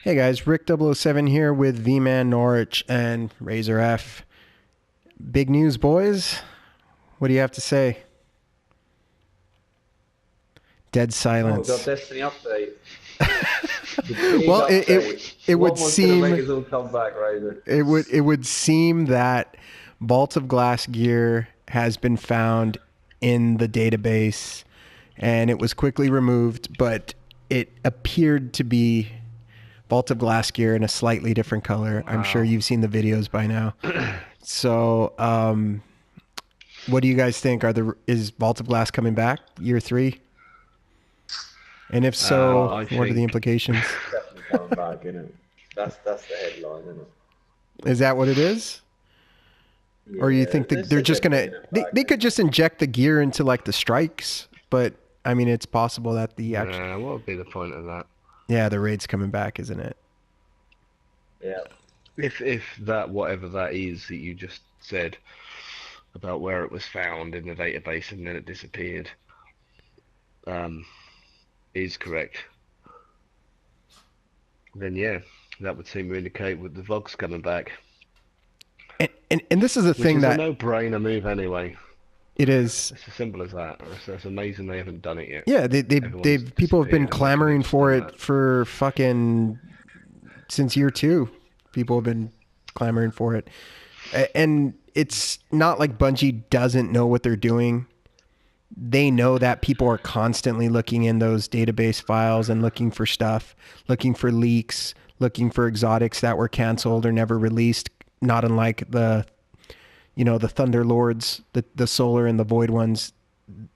Hey guys, Rick 007 here with Vmannorwich and Razerf. Big news, boys. What do you have to say? Dead Oh, we've got silence. Destiny update. The big Well, update. it would What was going to make seem us all come back, Razor? it would seem that Vault of Glass gear has been found in the database, and it was quickly removed, but it appeared to be Vault of Glass gear in a slightly different color. I'm sure Wow. you've seen the videos by now. So, what do you guys think? Is Vault of Glass coming back year 3? And if so, Oh, I what are the think implications? definitely coming back, isn't it? That's the headline, isn't it? Is that what it is? Or you Yeah, think they they're said just they're gonna bringing it they back. could just inject the gear into like the strikes, but I mean it's possible that the actual what would be the point of that? the raid's coming back, isn't it? Yeah. If that whatever that is that you just said about where it was found in the database and then it disappeared, um, is correct, then yeah, that would seem to indicate with the Vogs coming back, And this is a which thing is a that no-brainer move anyway. it is. It's as simple as that. It's amazing they haven't done it yet. Yeah, Everyone's people have been disappeared and clamoring mechanics for done it that. for fucking since year 2. People have been clamoring for it. And it's not like Bungie doesn't know what they're doing. They know that people are constantly looking in those database files and looking for stuff, looking for leaks, looking for exotics that were canceled or never released, not unlike the Thunder Lords, the Solar and the Void ones.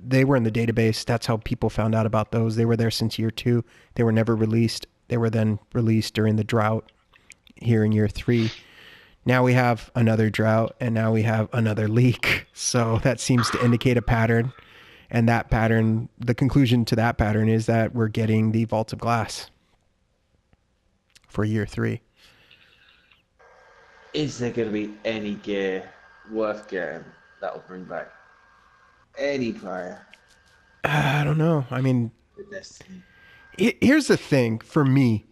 They were in the database. That's how people found out about those. They were there since year 2. They were never released. They were then released during the drought here in year 3. Now we have another drought and now we have another leak. So that seems to indicate a pattern. And that pattern, the conclusion to that pattern is that we're getting the Vault of Glass for year 3. Is there going to be any gear worth getting that'll bring back any player I don't know. I mean, with Destiny? here's the thing for me.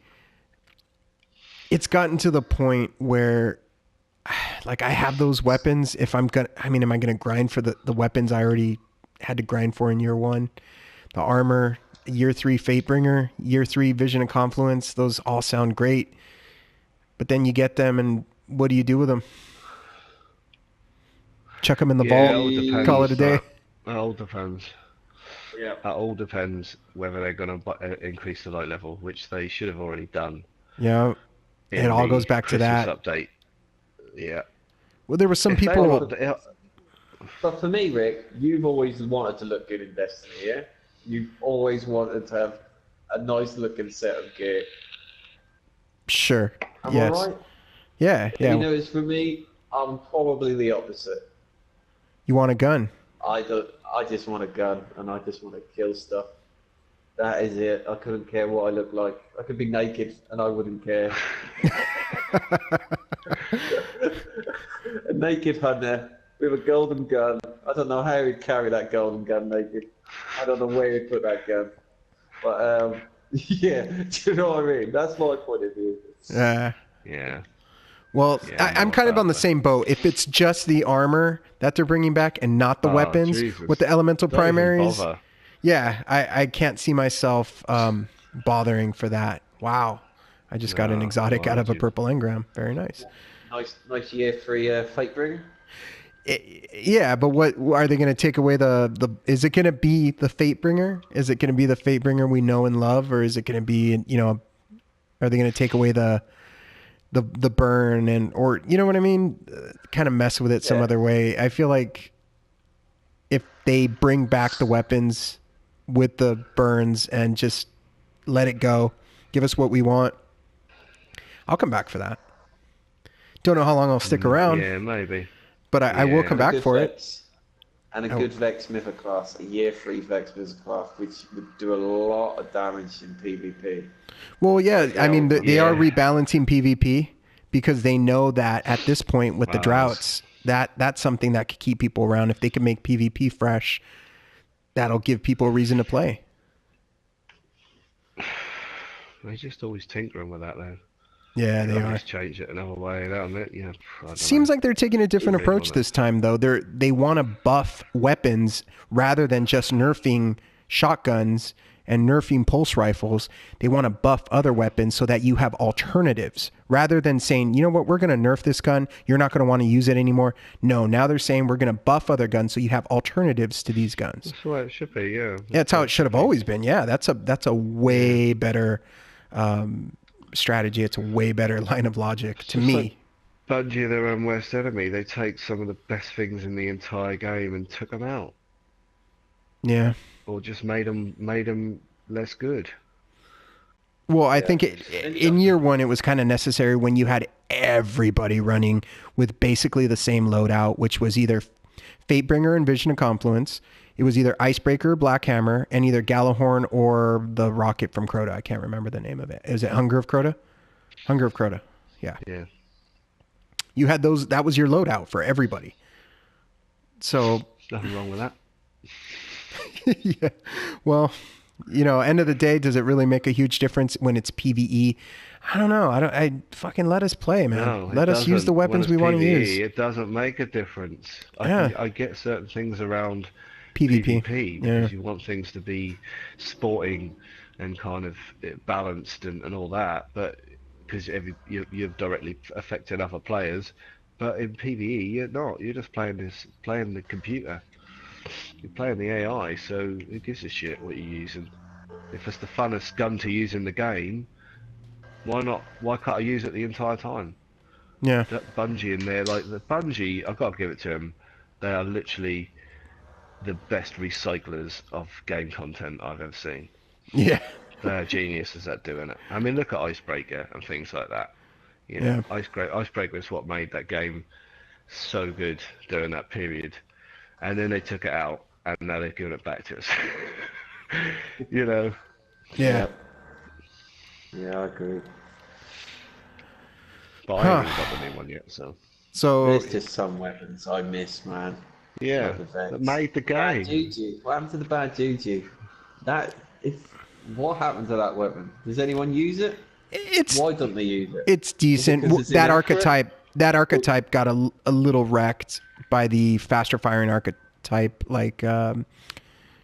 It's gotten to the point where like I have those weapons. If I'm gonna, I mean, am I gonna grind for the weapons I already had to grind for in year 1? The armor, year 3 Fatebringer, year 3 Vision and Confluence. Those all sound great, but then you get them, and what do you do with them? Chuck them in the Yeah, it vault, all call it depends. a day. That all depends. Yeah. That all depends whether they're going to increase the light level, which they should have already done Yeah, it in all the goes back to Christmas that. update. Yeah. Well, there were some If they Well, people. were, but for me, Rick, you've always wanted to look good in Destiny, yeah? You've always wanted to have a nice looking set of gear. Sure. Am I Yes. right? Yeah. You Yeah. know, it's for me, I'm probably the opposite. You want a gun? I don't. I just want a gun and I just want to kill stuff. That is it. I couldn't care what I look like. I could be naked and I wouldn't care. A naked hunter with a golden gun. I don't know how he'd carry that golden gun naked. I don't know where he'd put that gun. But yeah, do you know what I mean? That's my point of view. yeah, Well, yeah, I'm no, kind of on the exactly. same boat. If it's just the armor that they're bringing back and not the Oh, weapons with Jesus. the elemental Don't even primaries, bother. yeah, I can't see myself bothering for that. Wow. I just got an No, exotic why out of would a you? purple engram. Very nice. Nice year 3 fate bringer. Yeah, but what are they going to take away the is it going to be the Fatebringer? Is it going to be the Fatebringer we know and love, or is it going to be, are they going to take away the burn, and or you know what I mean, kind of mess with it some Yeah. other way? I feel like if they bring back the weapons with the burns and just let it go, give us what we want, I'll come back for that. Don't know how long I'll stick around, Yeah, maybe. but I will come Yeah. And a back good for it. Vex. And a Oh, good Vex Mythoclass, a year 3 Vex Mythoclass, which would do a lot of damage in PvP. well, yeah. Like I mean, Elven. they are Yeah. rebalancing PvP because they know that at this point with the Wow. droughts, that's something that could keep people around. If they can make PvP fresh, that'll give people a reason to play. They're just always tinkering with that, though. Yeah, You they could are. always change it another way. That, yeah, I don't Seems know. like they're taking a different Shame approach on it. this time, though. They want to buff weapons rather than just nerfing shotguns and nerfing pulse rifles. They want to buff other weapons so that you have alternatives rather than saying, you know what, we're going to nerf this gun. You're not going to want to use it anymore. No, now they're saying we're going to buff other guns so you have alternatives to these guns. That's the way it should be, yeah. Yeah, that's how it should have always been. Yeah, that's a way better strategy. It's a way better line of logic to Just me. like Bungie are their own worst enemy. They take some of the best things in the entire game and took them out, Yeah. or just made them less good. Well, I think in year one, it was kind of necessary when you had everybody running with basically the same loadout, which was either Fatebringer and Vision of Confluence. It was either Icebreaker or Black Hammer, and either Gallahorn or the rocket from Crota. I can't remember the name of it. Is it Hunger of Crota? Hunger of Crota. Yeah. Yeah. You had those. That was your loadout for everybody. So Nothing wrong with that. yeah. Well, end of the day, does it really make a huge difference when it's PvE? I don't know. I fucking let us play, man. No, let us use the weapons we want to use. It doesn't make a difference. Yeah. I get certain things around PvP. PvP because you want things to be sporting and kind of balanced and all that, but because you're directly affecting other players. But in PvE, you're not. You're just playing the computer. You're playing the AI, so who gives a shit what you're using? If it's the funnest gun to use in the game, why not? Why can't I use it the entire time? Yeah. That Bungie in there, like the Bungie, I've got to give it to them. They are literally the best recyclers of game content I've ever seen. Yeah. They're geniuses at doing it. I mean, look at Icebreaker and things like that. You know, Icebreaker is what made that game so good during that period. And then they took it out, and now they've given it back to us. You know. Yeah. Yeah, I agree. But I haven't got the new one yet, so. There's just some weapons I miss, man. Yeah, Like the Vex. that made the Bad game. Juju. What happened to the bad Juju? What happened to that weapon? Does anyone use it? Why don't they use it? It's decent. Is it 'cause it's That inaccurate? archetype got a little wrecked by the faster firing archetype, like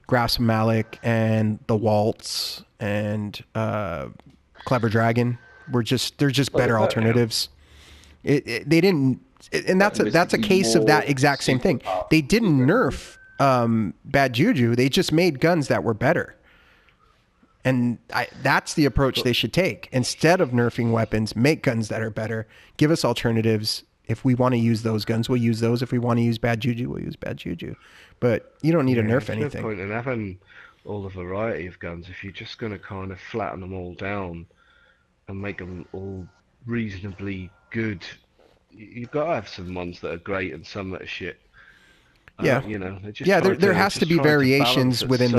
Grasp of Malik and the Waltz and Clever Dragon. They're just better alternatives. They didn't, and that's a case of that exact same thing. They didn't nerf Bad Juju. They just made guns that were better. And that's the approach they should take. Instead of nerfing weapons, make guns that are better. Give us alternatives. If we want to use those guns, we'll use those. If we want to use Bad Juju, we'll use Bad Juju. But you don't need to nerf anything. There's no point in having all the variety of guns if you're just going to kind of flatten them all down and make them all reasonably good. You've got to have some ones that are great and some that are shit. Yeah. There has to be variations within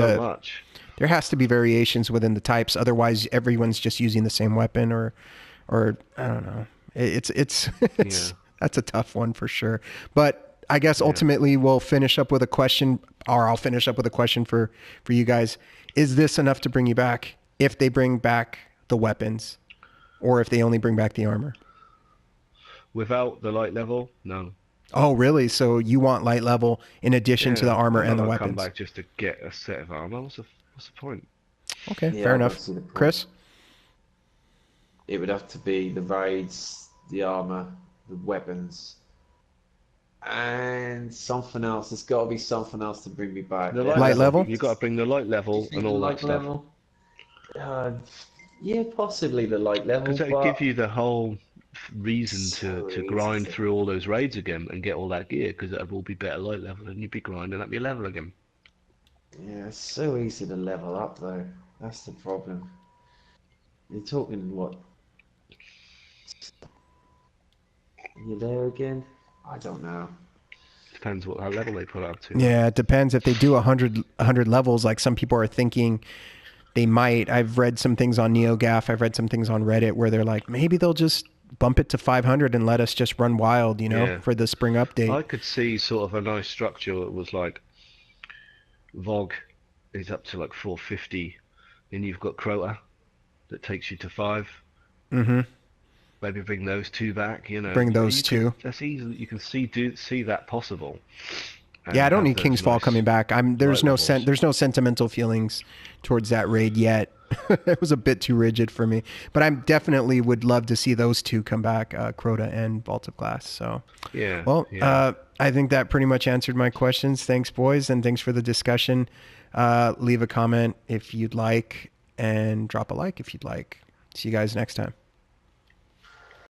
There has to be variations within the types. Otherwise, everyone's just using the same weapon, or I don't know. It's that's a tough one for sure. But I guess ultimately we'll finish up with a question, or I'll finish up with a question for you guys. Is this enough to bring you back? If they bring back the weapons, or if they only bring back the armor? Without the light level, no. Oh, really? So you want light level in addition to the armor and the weapons? Come back just to get a set of armor. What's the point? Okay, fair enough. Chris? It would have to be the raids, the armor, the weapons, and something else. There's got to be something else to bring me back. The light level? You've got to bring the light level and all that stuff. Yeah, possibly the light level. Because that would give you the whole reason to grind through all those raids again and get all that gear, because it would all be better light level and you'd be grinding up your level again. Yeah, it's so easy to level up though. That's the problem. You're talking what? You're there again? I don't know. Depends what level they put up to. Yeah, it depends. If they do 100 levels, like some people are thinking they might. I've read some things on NeoGAF. I've read some things on Reddit where they're like, maybe they'll just bump it to 500 and let us just run wild, for the spring update. I could see sort of a nice structure that was like Vogue is up to like 450, then you've got Crota that takes you to 5. Mm-hmm. Maybe bring those 2 back. Bring those you 2. That's easy. You can see that possible, Yeah, and I don't have need those Kingsfall nice coming back. light levels. There's no sentimental feelings towards that raid yet. It was a bit too rigid for me, but I definitely would love to see those 2 come back, Crota and Vault of Glass. So, Yeah, well, yeah. I think that pretty much answered my questions. Thanks, boys, and thanks for the discussion. Leave a comment if you'd like, and drop a like if you'd like. See you guys next time.